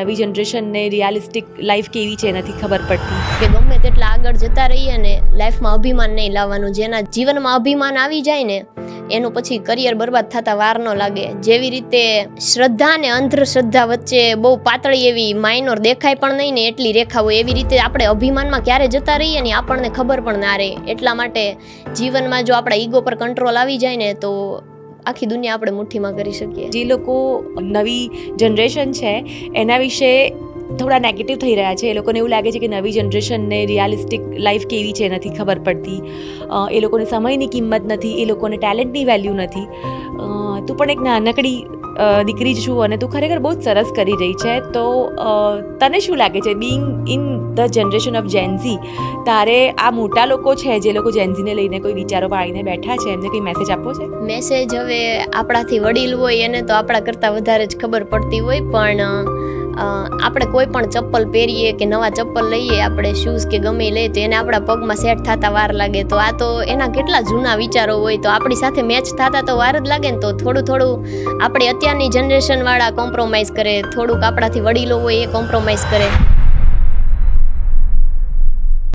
નવી જનરેશનને realistic life કેવી છે નથી ખબર પડતી કે ગમે તેટલા આગળ જતા રહીએ ને લાઈફમાં અભિમાન નહીં લાવવાનું. જેના જીવનમાં અભિમાન આવી જાય ને એનું પછી કરિયર બરબાદ થતા વાર ન લાગે. જેવી રીતે શ્રદ્ધા અને અંધશ્રદ્ધા વચ્ચે બહુ પાતળી એવી માઇનોર દેખાય પણ નહીં ને એટલી રેખા હોય, એવી રીતે આપણે અભિમાનમાં ક્યારે જતા રહીએ ને આપણને ખબર પણ ના રહે. એટલા માટે જીવનમાં જો આપણા ઈગો પર કંટ્રોલ આવી જાય ને તો આખી દુનિયા આપણે મુઠ્ઠીમાં કરી શકીએ. જે લોકો નવી જનરેશન છે એના વિશે થોડા નેગેટિવ થઈ રહ્યા છે. એ લોકોને એવું લાગે છે કે નવી જનરેશનને રિયાલિસ્ટિક લાઈફ કેવી છે નથી ખબર પડતી, એ લોકોને સમયની કિંમત નથી, એ લોકોને ટેલેન્ટની વેલ્યુ નથી. તું પણ એક નાનકડી દીકરી જ છું અને તું ખરેખર બહુ જ સરસ કરી રહી છે. તો તને શું લાગે છે Bing in the generation of Gen Z, તારે આ મોટા લોકો છે જે લોકો જેન્ઝીને લઈને કોઈ વિચારો પાડીને બેઠા છે એમને કંઈ મેસેજ આપવો છે? મેસેજ હવે આપણાથી વડીલ હોય એને તો આપણા કરતાં વધારે જ ખબર પડતી હોય, પણ આપણે કોઈ પણ ચપ્પલ પહેરીએ કે નવા ચપ્પલ લઈએ, આપણે શૂઝ કે ગમે લઈએ તો એને આપણા પગમાં સેટ થતા વાર લાગે. તો આ તો એના કેટલા જૂના વિચારો હોય, તો આપણી સાથે મેચ થતા તો વાર જ લાગે ને. તો થોડું આપણે અત્યારની જનરેશનવાળા કોમ્પ્રોમાઇઝ કરે, થોડુંક આપણાથી વડીલો હોય એ કોમ્પ્રોમાઇઝ કરે.